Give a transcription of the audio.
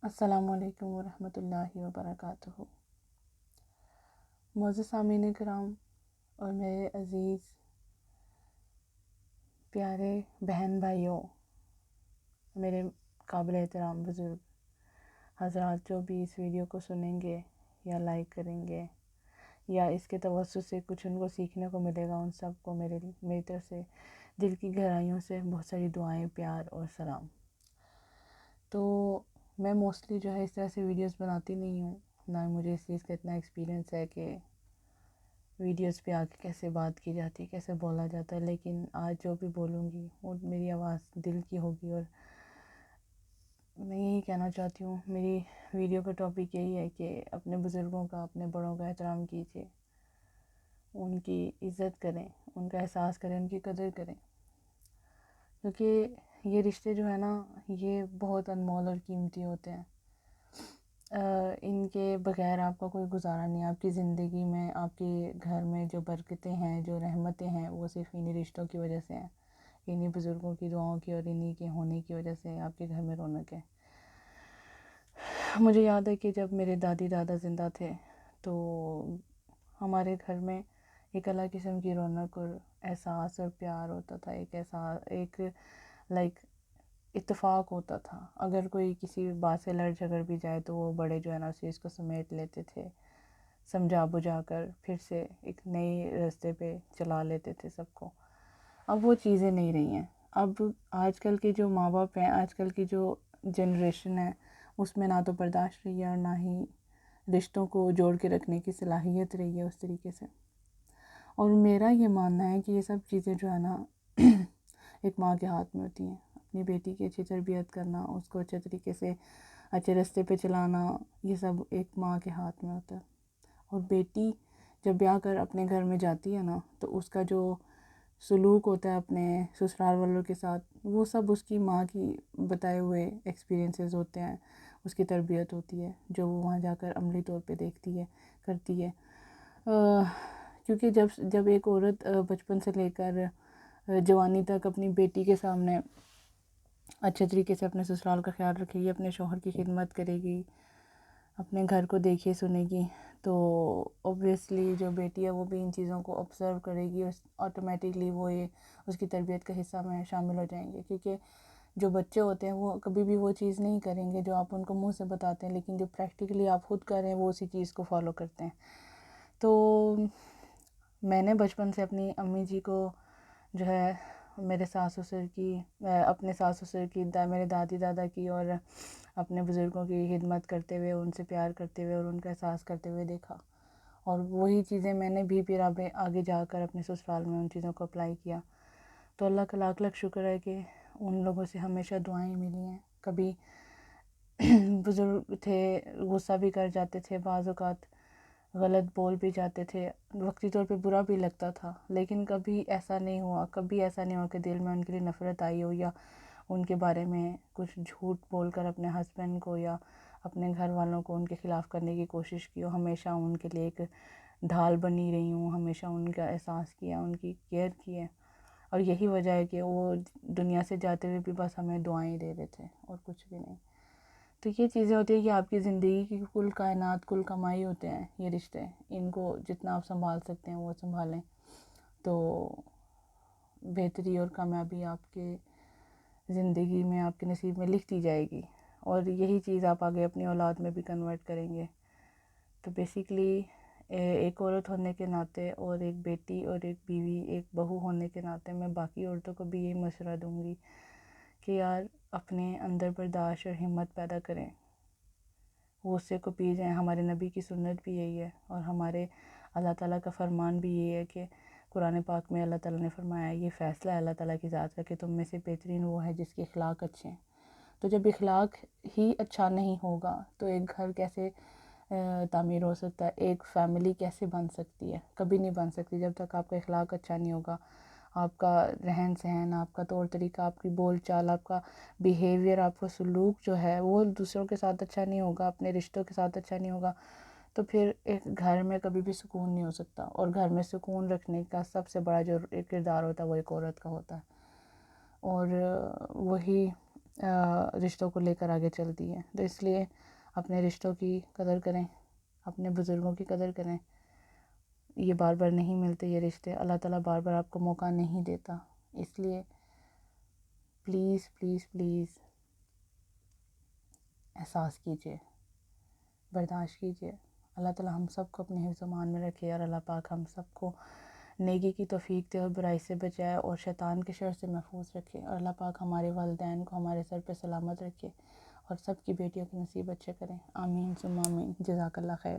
السلام علیکم ورحمۃ اللہ وبرکاتہ۔ معزز سامعین کرام اور میرے عزیز پیارے بہن بھائیوں، میرے قابل احترام بزرگ حضرات جو بھی اس ویڈیو کو سنیں گے یا لائک کریں گے یا اس کے توسط سے کچھ ان کو سیکھنے کو ملے گا، ان سب کو میری طرف سے دل کی گہرائیوں سے بہت ساری دعائیں، پیار اور سلام۔ تو میں موسٹلی جو ہے اس طرح سے ویڈیوز بناتی نہیں ہوں، نہ مجھے اس چیز کا اتنا ایکسپیرینس ہے کہ ویڈیوز پہ آ کے کیسے بات کی جاتی ہے، کیسے بولا جاتا ہے، لیکن آج جو بھی بولوں گی وہ میری آواز دل کی ہوگی اور میں یہی کہنا چاہتی ہوں۔ میری ویڈیو کا ٹاپک یہی ہے کہ اپنے بزرگوں کا، اپنے بڑوں کا احترام کیجیے، ان کی عزت کریں، ان کا احساس کریں، ان کی قدر کریں، کیونکہ یہ رشتے جو ہیں نا یہ بہت انمول اور قیمتی ہوتے ہیں۔ ان کے بغیر آپ کا کوئی گزارا نہیں ہے۔ آپ کی زندگی میں، آپ کے گھر میں جو برکتیں ہیں، جو رحمتیں ہیں، وہ صرف انہی رشتوں کی وجہ سے ہیں، انہی بزرگوں کی دعاؤں کی اور انہی کے ہونے کی وجہ سے آپ کے گھر میں رونق ہے۔ مجھے یاد ہے کہ جب میرے دادی دادا زندہ تھے تو ہمارے گھر میں ایک الگ قسم کی رونق اور احساس اور پیار ہوتا تھا، ایک لائک اتفاق ہوتا تھا۔ اگر کوئی کسی بات سے لڑ جھگڑ بھی جائے تو وہ بڑے جو ہے نا اس چیز کو سمیٹ لیتے تھے، سمجھا بجھا کر پھر سے ایک نئی راستے پہ چلا لیتے تھے سب کو۔ اب وہ چیزیں نہیں رہی ہیں۔ اب آج کل کے جو ماں باپ ہیں، آج کل کی جو جنریشن ہے، اس میں نہ تو برداشت رہی ہے اور نہ ہی رشتوں کو جوڑ کے رکھنے کی صلاحیت رہی ہے اس طریقے سے۔ اور میرا یہ ماننا ہے کہ یہ سب چیزیں جو ہے نا ایک ماں کے ہاتھ میں ہوتی ہیں۔ اپنی بیٹی کی اچھی تربیت کرنا، اس کو اچھے طریقے سے اچھے راستے پہ چلانا، یہ سب ایک ماں کے ہاتھ میں ہوتا ہے۔ اور بیٹی جب بیاہ کر اپنے گھر میں جاتی ہے نا تو اس کا جو سلوک ہوتا ہے اپنے سسرال والوں کے ساتھ، وہ سب اس کی ماں کی بتائے ہوئے ایکسپیرینسز ہوتے ہیں، اس کی تربیت ہوتی ہے جو وہ وہاں جا کر عملی طور پہ دیکھتی ہے، کرتی ہے۔ کیونکہ جب ایک عورت بچپن سے لے کر جوانی تک اپنی بیٹی کے سامنے اچھے طریقے سے اپنے سسرال کا خیال رکھے گی، اپنے شوہر کی خدمت کرے گی، اپنے گھر کو دیکھے سنے گی، تو اوبویسلی جو بیٹی ہے وہ بھی ان چیزوں کو آبزرو کرے گی اور آٹومیٹکلی وہ یہ اس کی تربیت کا حصہ میں شامل ہو جائیں گے۔ کیونکہ جو بچے ہوتے ہیں وہ کبھی بھی وہ چیز نہیں کریں گے جو آپ ان کو منہ سے بتاتے ہیں، لیکن جو پریکٹیکلی آپ خود کر رہے ہیں وہ اسی چیز کو فالو کرتے ہیں۔ تو میں نے بچپن سے اپنی امی جی کو جو ہے میرے ساس سسر کی، اپنے ساس سسر کی، میرے دادی دادا کی اور اپنے بزرگوں کی خدمت کرتے ہوئے، ان سے پیار کرتے ہوئے اور ان کا احساس کرتے ہوئے دیکھا، اور وہی چیزیں میں نے بھی پھر آگے جا کر اپنے سسرال میں ان چیزوں کو اپلائی کیا۔ تو اللہ کا لاکھ لاکھ شکر ہے کہ ان لوگوں سے ہمیشہ دعائیں ملی ہیں۔ کبھی بزرگ تھے، غصہ بھی کر جاتے تھے، بعض اوقات غلط بول بھی جاتے تھے، وقتی طور پہ برا بھی لگتا تھا، لیکن کبھی ایسا نہیں ہوا کہ دل میں ان کے لیے نفرت آئی ہو یا ان کے بارے میں کچھ جھوٹ بول کر اپنے ہسبینڈ کو یا اپنے گھر والوں کو ان کے خلاف کرنے کی کوشش کی ہو۔ ہمیشہ ان کے لیے ایک ڈھال بنی رہی ہوں، ہمیشہ ان کا احساس کیا، ان کی کیئر کی ہے، اور یہی وجہ ہے کہ وہ دنیا سے جاتے ہوئے بھی بس ہمیں دعائیں دے رہے تھے اور کچھ بھی نہیں۔ تو یہ چیزیں ہوتی ہیں کہ آپ کی زندگی کی کل کائنات، کل کمائی ہوتے ہیں یہ رشتے، ان کو جتنا آپ سنبھال سکتے ہیں وہ سنبھالیں تو بہتری اور کامیابی آپ کے زندگی میں، آپ کے نصیب میں لکھتی جائے گی، اور یہی چیز آپ آگے اپنی اولاد میں بھی کنورٹ کریں گے۔ تو بیسیکلی ایک عورت ہونے کے ناطے اور ایک بیٹی اور ایک بیوی، ایک بہو ہونے کے ناطے میں باقی عورتوں کو بھی یہی مشورہ دوں گی کہ یار اپنے اندر برداشت اور ہمت پیدا کریں، غصے کو پی جائیں۔ ہمارے نبی کی سنت بھی یہی ہے، اور ہمارے اللہ تعالیٰ کا فرمان بھی یہی ہے کہ قرآن پاک میں اللہ تعالیٰ نے فرمایا ہے، یہ فیصلہ ہے اللہ تعالیٰ کی ذات کا کہ تم میں سے بہترین وہ ہے جس کے اخلاق اچھے ہیں۔ تو جب اخلاق ہی اچھا نہیں ہوگا تو ایک گھر کیسے تعمیر ہو سکتا ہے، ایک فیملی کیسے بن سکتی ہے؟ کبھی نہیں بن سکتی جب تک آپ کا اخلاق اچھا نہیں ہوگا، آپ کا رہن سہن، آپ کا طور طریقہ، آپ کی بول چال، آپ کا بیہیویئر، آپ کا سلوک جو ہے وہ دوسروں کے ساتھ اچھا نہیں ہوگا، اپنے رشتوں کے ساتھ اچھا نہیں ہوگا، تو پھر ایک گھر میں کبھی بھی سکون نہیں ہو سکتا۔ اور گھر میں سکون رکھنے کا سب سے بڑا جو کردار ہوتا ہے وہ ایک عورت کا ہوتا ہے، اور وہی رشتوں کو لے کر آگے چلتی ہے. تو اس لیے اپنے رشتوں کی قدر کریں، اپنے بزرگوں کی قدر کریں. یہ بار بار نہیں ملتے یہ رشتے، اللہ تعالیٰ بار بار آپ کو موقع نہیں دیتا. اس لیے پلیز پلیز پلیز احساس کیجیے، برداشت کیجیے. اللہ تعالیٰ ہم سب کو اپنے حفظ و امان میں رکھے، اور اللہ پاک ہم سب کو نیکی کی توفیق دے اور برائی سے بچائے اور شیطان کے شر سے محفوظ رکھے. اور اللہ پاک ہمارے والدین کو ہمارے سر پہ سلامت رکھے اور سب کی بیٹیوں کے نصیب اچھے کریں. آمین ثم آمین. جزاک اللہ خیر.